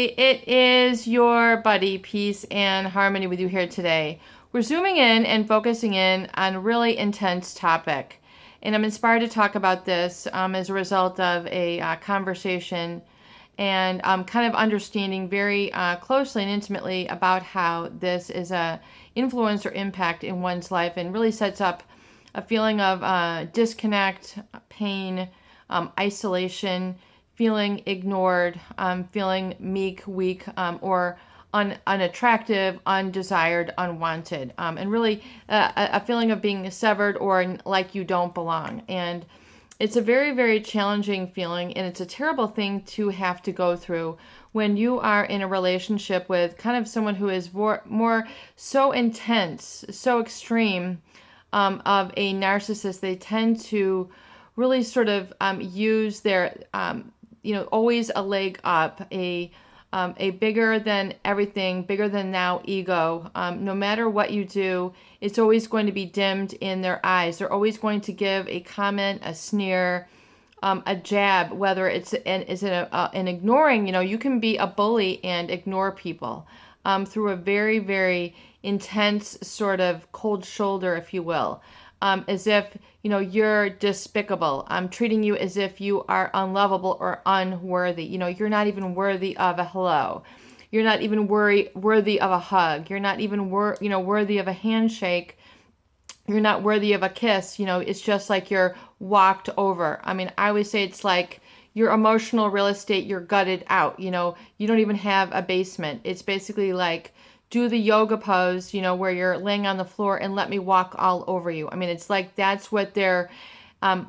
everybody. It is your buddy, Peace and Harmony, with you here today. We're zooming in and focusing in on a really intense topic. And I'm inspired to talk about this as a result of a conversation and kind of understanding very closely and intimately about how this is a influence or impact in one's life and really sets up a feeling of disconnect, pain, isolation, feeling ignored, feeling meek, weak, or unattractive, undesired, unwanted, and really a feeling of being severed or like you don't belong. And it's a very, very challenging feeling, and it's a terrible thing to have to go through when you are in a relationship with kind of someone who is more so intense, so extreme of a narcissist. They tend to really sort of use their always a leg up, a bigger than everything, bigger than now ego. No matter what you do, it's always going to be dimmed in their eyes. They're always going to give a comment, a sneer, a jab, whether it's an ignoring. You can be a bully and ignore people through a very, very intense sort of cold shoulder, if you will. As if, you're despicable. I'm treating you as if you are unlovable or unworthy. You're not even worthy of a hello. You're not even worthy of a hug. You're not even worthy of a handshake. You're not worthy of a kiss. It's just like you're walked over. I mean, I always say it's like your emotional real estate, you're gutted out. You don't even have a basement. It's basically like, do the yoga pose, where you're laying on the floor and let me walk all over you. I mean, it's like that's what they're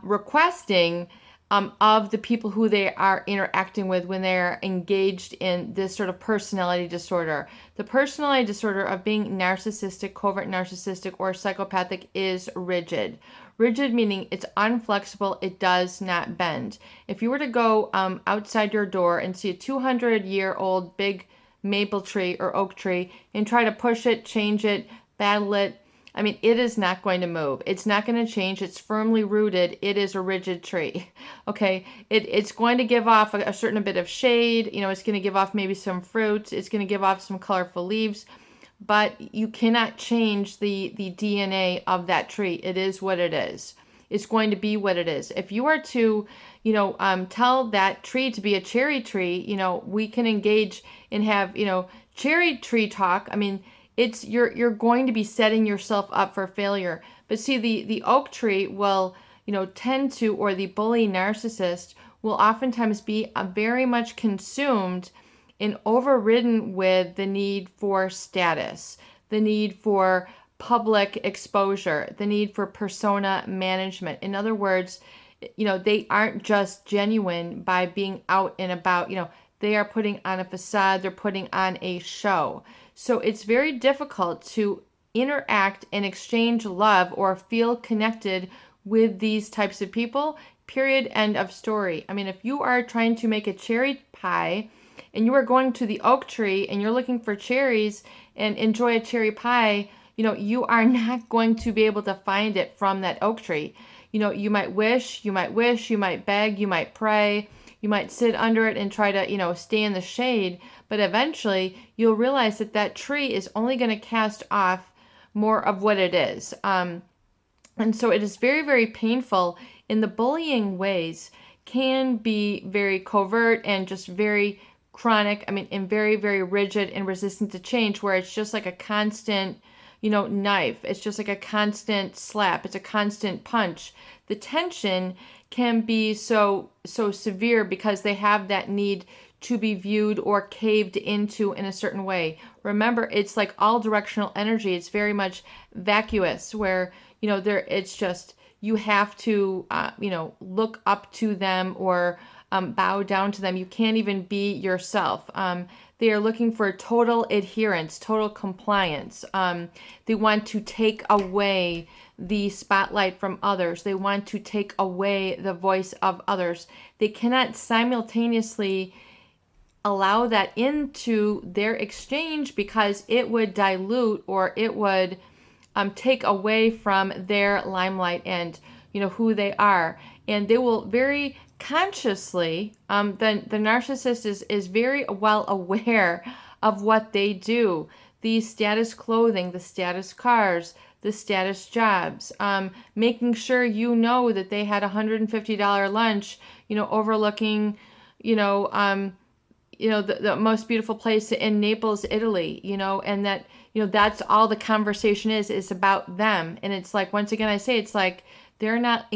requesting of the people who they are interacting with when they're engaged in this sort of personality disorder. The personality disorder of being narcissistic, covert narcissistic, or psychopathic is rigid. Rigid meaning it's unflexible, it does not bend. If you were to go outside your door and see a 200-year-old big maple tree or oak tree and try to push it, change it, battle it, I mean, it is not going to move. It's not going to change. It's firmly rooted. It is a rigid tree. Okay. It's going to give off a certain bit of shade. It's going to give off maybe some fruit. It's going to give off some colorful leaves, but you cannot change the DNA of that tree. It is what it is. It's going to be what it is. If you are to, tell that tree to be a cherry tree, we can engage and have, cherry tree talk. I mean, you're going to be setting yourself up for failure. But see, the oak tree will, tend to, or the bully narcissist will oftentimes be very much consumed and overridden with the need for status, the need for public exposure, the need for persona management. In other words, they aren't just genuine by being out and about, they are putting on a facade, they're putting on a show. So it's very difficult to interact and exchange love or feel connected with these types of people, period, end of story. I mean, if you are trying to make a cherry pie and you are going to the oak tree and you're looking for cherries and enjoy a cherry pie, you are not going to be able to find it from that oak tree. You might wish, you might beg, you might pray, you might sit under it and try to, stay in the shade, but eventually you'll realize that tree is only going to cast off more of what it is. And so it is very, very painful, and the bullying ways can be very covert and just very chronic, and very, very rigid and resistant to change, where it's just like a constant knife. It's just like a constant slap. It's a constant punch. The tension can be so severe because they have that need to be viewed or caved into in a certain way. Remember, it's like all directional energy. It's very much vacuous, where it's just you have to look up to them or bow down to them. You can't even be yourself. They are looking for total adherence, total compliance. They want to take away the spotlight from others. They want to take away the voice of others. They cannot simultaneously allow that into their exchange because it would dilute or it would take away from their limelight and who they are. And they will very consciously, the narcissist is very well aware of what they do. The status clothing, the status cars, the status jobs, making sure you know that they had a $150 lunch, overlooking, you know, the most beautiful place in Naples, Italy, and that, that's all the conversation is about them. And it's like, once again, I say, it's like, they're not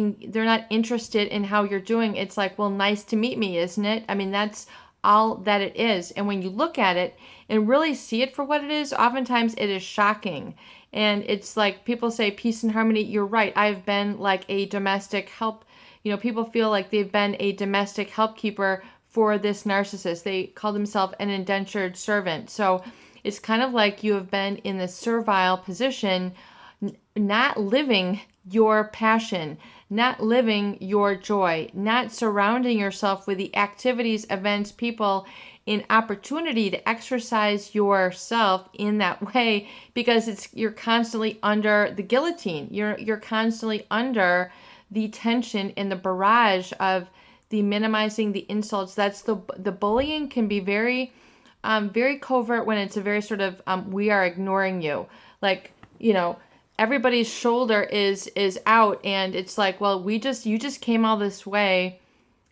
interested in how you're doing. It's like, well, nice to meet me, isn't it? I mean, that's all that it is. And when you look at it and really see it for what it is, oftentimes it is shocking. And it's like people say peace and harmony. You're right. I've been like a domestic help. People feel like they've been a domestic help keeper for this narcissist. They call themselves an indentured servant. So it's kind of like you have been in this servile position, not living your passion, not living your joy, not surrounding yourself with the activities, events, people, an opportunity to exercise yourself in that way, because you're constantly under the guillotine. You're constantly under the tension and the barrage of the minimizing, the insults. That's the bullying can be very very covert when it's a very sort of we are ignoring you, like, everybody's shoulder is out, and it's like, well, you just came all this way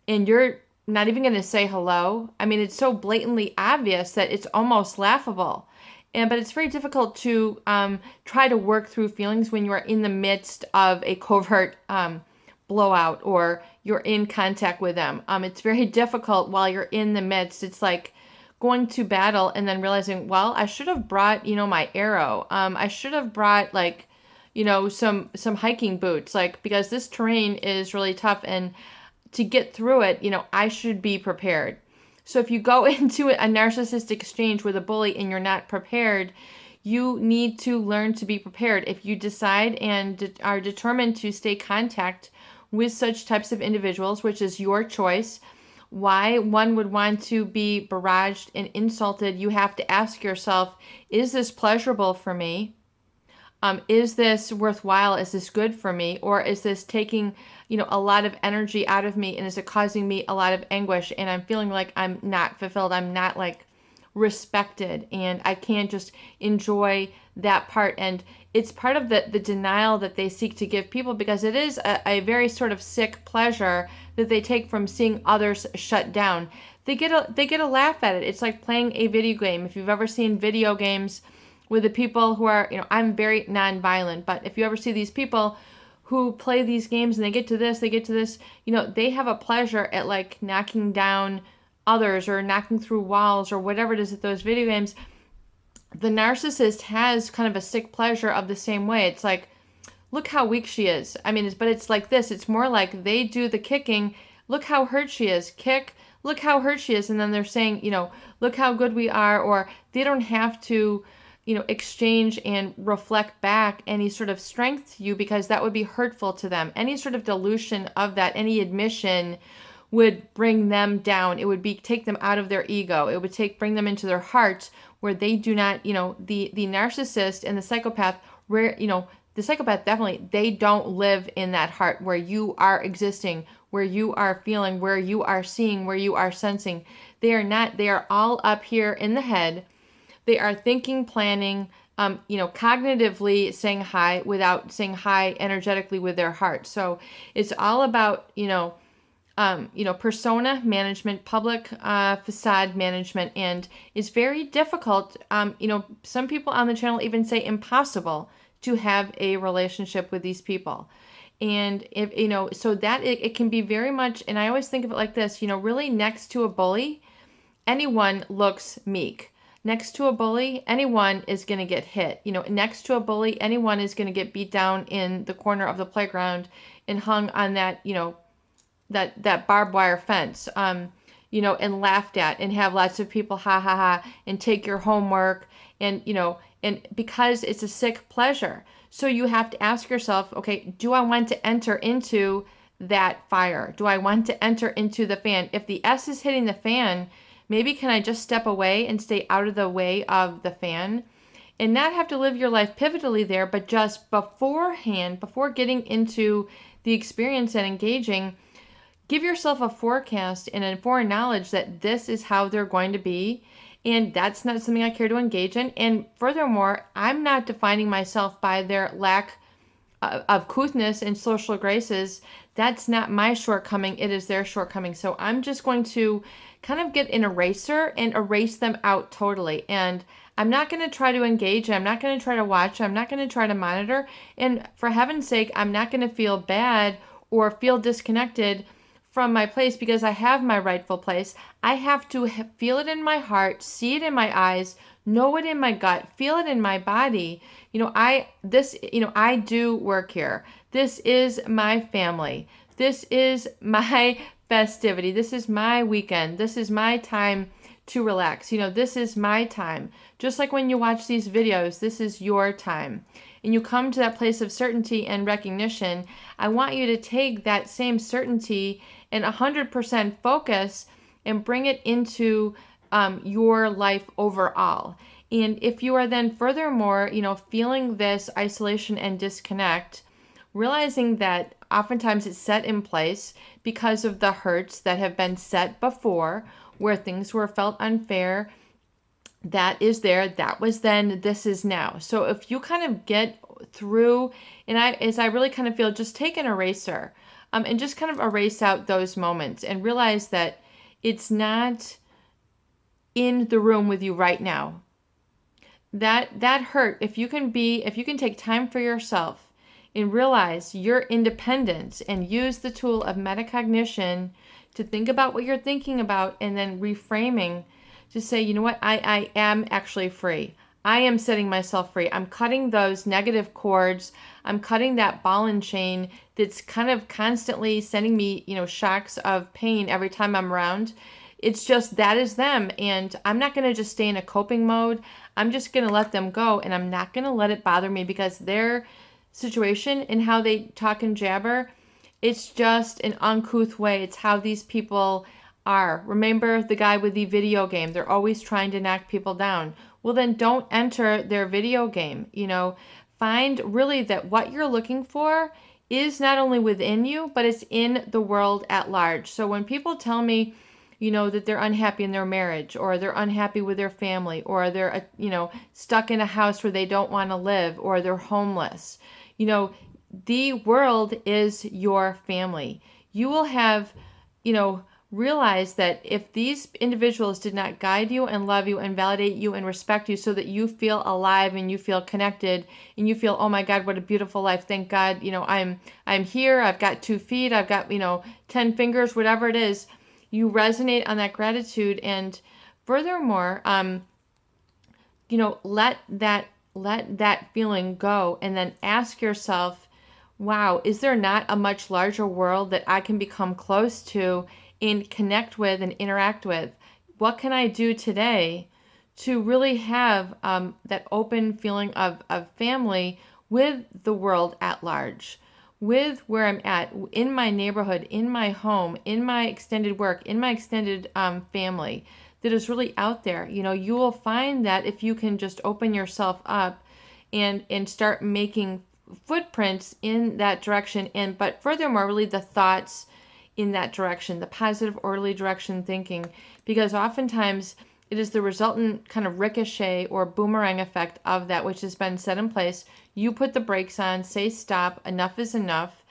and you're not even going to say hello. I mean, it's so blatantly obvious that it's almost laughable. But it's very difficult to try to work through feelings when you are in the midst of a covert blowout, or you're in contact with them. It's very difficult while you're in the midst. It's like going to battle and then realizing, well, I should have brought, my arrow. I should have brought some hiking boots, because this terrain is really tough, and to get through it, I should be prepared. So if you go into a narcissistic exchange with a bully and you're not prepared, you need to learn to be prepared. If you decide and are determined to stay in contact with such types of individuals, which is your choice, why one would want to be barraged and insulted, you have to ask yourself, is this pleasurable for me? Is this worthwhile? Is this good for me? Or is this taking, a lot of energy out of me, and is it causing me a lot of anguish, and I'm feeling like I'm not fulfilled, I'm not respected, and I can't just enjoy that part. And it's part of the denial that they seek to give people, because it is a very sort of sick pleasure that they take from seeing others shut down. They get a laugh at it. It's like playing a video game. If you've ever seen video games with the people who are, I'm very nonviolent, but if you ever see these people who play these games and they get to this, they have a pleasure at knocking down others or knocking through walls or whatever it is at those video games. The narcissist has kind of a sick pleasure of the same way. It's like, look how weak she is. I mean, but it's like this. It's more like they do the kicking. Look how hurt she is. Kick. Look how hurt she is. And then they're saying, look how good we are. Or they don't have to, exchange and reflect back any sort of strength to you, because that would be hurtful to them. Any sort of dilution of that, any admission would bring them down. It would take them out of their ego. It would bring them into their heart, where they do not, the narcissist and the psychopath, where, the psychopath definitely, they don't live in that heart where you are existing, where you are feeling, where you are seeing, where you are sensing. They are not. They are all up here in the head. They are thinking, planning, cognitively saying hi without saying hi energetically with their heart. So it's all about, persona management, public facade management, and it's very difficult. Some people on the channel even say impossible to have a relationship with these people. And if, so that it can be very much, and I always think of it like this, really next to a bully, anyone looks meek. Next to a bully, anyone is going to get hit. Next to a bully, anyone is going to get beat down in the corner of the playground and hung on that, that barbed wire fence, and laughed at, and have lots of people ha ha ha and take your homework, and and because it's a sick pleasure. So you have to ask yourself, okay, do I want to enter into that fire? Do I want to enter into the fan? If the S is hitting the fan, maybe can I just step away and stay out of the way of the fan and not have to live your life pivotally there, but just beforehand, before getting into the experience and engaging, give yourself a forecast and a foreknowledge that this is how they're going to be. And that's not something I care to engage in. And furthermore, I'm not defining myself by their lack of couthness and social graces. That's not my shortcoming. It is their shortcoming. So I'm just going to kind of get an eraser and erase them out totally. And I'm not going to try to engage. I'm not going to try to watch. I'm not going to try to monitor. And for heaven's sake, I'm not going to feel bad or feel disconnected from my place, because I have my rightful place. I have to feel it in my heart, see it in my eyes, know it in my gut, feel it in my body. I do work here. This is my family. This is my festivity. This is my weekend. This is my time to relax. This is my time. Just like when you watch these videos, this is your time. And you come to that place of certainty and recognition. I want you to take that same certainty and 100% focus and bring it into your life overall. And if you are then furthermore, feeling this isolation and disconnect, realizing that oftentimes it's set in place because of the hurts that have been set before, where things were felt unfair, that is there, that was then, this is now. So if you kind of get through, and I really kind of feel, just take an eraser and just kind of erase out those moments and realize that it's not in the room with you right now. That hurt, if you can take time for yourself and realize your independence and use the tool of metacognition to think about what you're thinking about, and then reframing to say, you know what, I am actually free. I am setting myself free. I'm cutting those negative cords. I'm cutting that ball and chain that's kind of constantly sending me, shocks of pain every time I'm around. It's just, that is them. And I'm not going to just stay in a coping mode. I'm just going to let them go. And I'm not going to let it bother me, because their situation and how they talk and jabber, it's just an uncouth way. It's how these people are. Remember the guy with the video game? They're always trying to knock people down. Well, then don't enter their video game. Find really that what you're looking for is not only within you, but it's in the world at large. So when people tell me, that they're unhappy in their marriage, or they're unhappy with their family, or they're, stuck in a house where they don't want to live, or they're homeless, the world is your family. You will have, realize that if these individuals did not guide you and love you and validate you and respect you so that you feel alive and you feel connected and you feel, oh my God, what a beautiful life. Thank God, I'm here. I've got 2 feet. I've got, 10 fingers, whatever it is. You resonate on that gratitude. And furthermore, let that feeling go, and then ask yourself, wow, is there not a much larger world that I can become close to and connect with and interact with? What can I do today to really have that open feeling of family with the world at large, with where I'm at, in my neighborhood, in my home, in my extended work, in my extended family that is really out there? You will find that if you can just open yourself up and start making footprints in that direction, but furthermore, really the thoughts in that direction, the positive, orderly direction thinking, because oftentimes it is the resultant kind of ricochet or boomerang effect of that which has been set in place. You put the brakes on, say stop, enough is enough.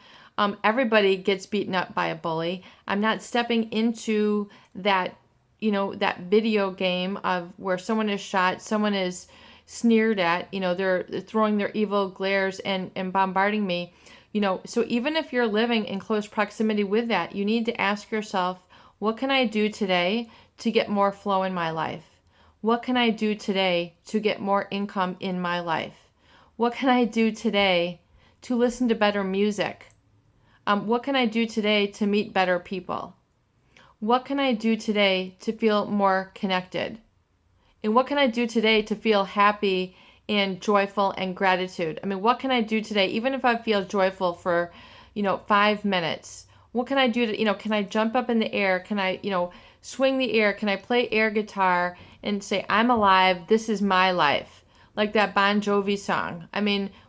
Everybody gets beaten up by a bully. I'm not stepping into that, that video game of where someone is shot, someone is sneered at, they're throwing their evil glares and bombarding me. So even if you're living in close proximity with that, you need to ask yourself, what can I do today to get more flow in my life? What can I do today to get more income in my life? What can I do today to listen to better music? What can I do today to meet better people? What can I do today to feel more connected? And what can I do today to feel happy and joyful and gratitude? What can I do today, even if I feel joyful for, 5 minutes? What can I do to, can I jump up in the air? Can I, swing the air? Can I play air guitar and say, I'm alive, this is my life? Like that Bon Jovi song.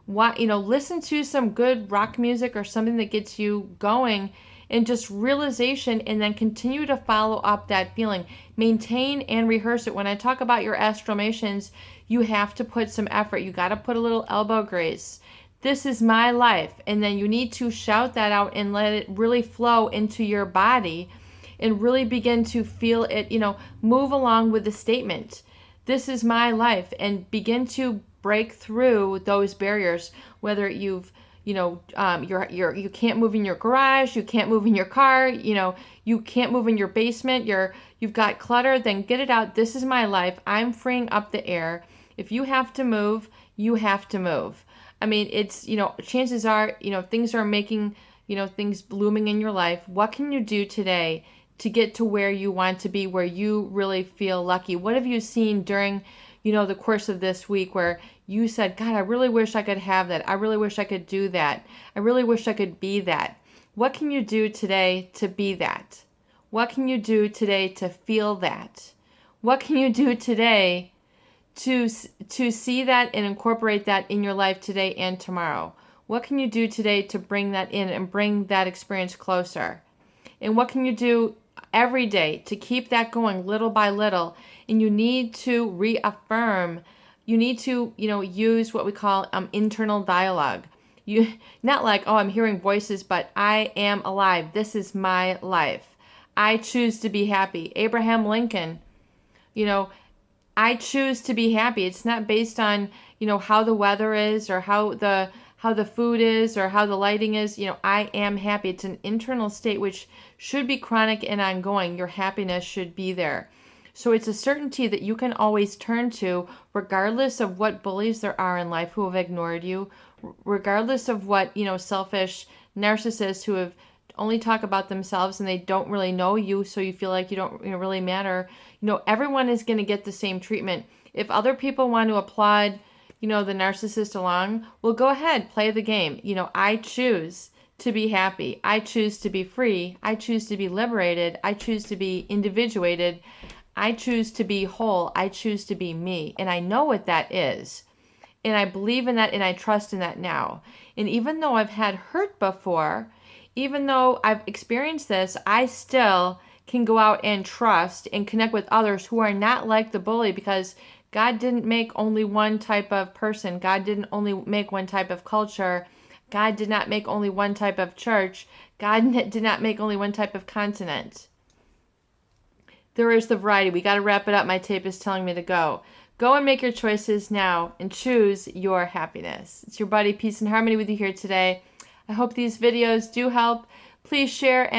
Listen to some good rock music or something that gets you going and just realization, and then continue to follow up that feeling. Maintain and rehearse it. When I talk about your affirmations, you have to put some effort. You got to put a little elbow grease. This is my life. And then you need to shout that out and let it really flow into your body and really begin to feel it, move along with the statement. This is my life, and begin to break through those barriers, whether you can't move in your garage, you can't move in your car, you can't move in your basement, you've got clutter, then get it out. This is my life. I'm freeing up the air. If you have to move, you have to move. I mean, it's, chances are, things are making, things blooming in your life. What can you do today to get to where you want to be, where you really feel lucky? What have you seen during, the course of this week where you said, God, I really wish I could have that. I really wish I could do that. I really wish I could be that. What can you do today to be that? What can you do today to feel that? What can you do today to see that and incorporate that in your life today and tomorrow? What can you do today to bring that in and bring that experience closer? And what can you do every day to keep that going little by little? And you need to reaffirm. You need to, use what we call internal dialogue. You not like, oh, I'm hearing voices, but I am alive. This is my life. I choose to be happy. Abraham Lincoln, I choose to be happy. It's not based on, how the weather is or how the food is or how the lighting is. I am happy. It's an internal state which should be chronic and ongoing. Your happiness should be there. So it's a certainty that you can always turn to, regardless of what bullies there are in life who have ignored you, regardless of what, selfish narcissists who have only talk about themselves and they don't really know you, so you feel like you don't really matter. Everyone is going to get the same treatment. If other people want to applaud, the narcissist along, well, go ahead, play the game. I choose to be happy. I choose to be free. I choose to be liberated. I choose to be individuated. I choose to be whole. I choose to be me. And I know what that is. And I believe in that, and I trust in that now. And even though I've had hurt before, even though I've experienced this, I still can go out and trust and connect with others who are not like the bully, because God didn't make only one type of person. God didn't only make one type of culture. God did not make only one type of church. God did not make only one type of continent. There is the variety. We got to wrap it up. My tape is telling me to go. Go and make your choices now and choose your happiness. It's your buddy, Peace and Harmony, with you here today. I hope these videos do help. Please share and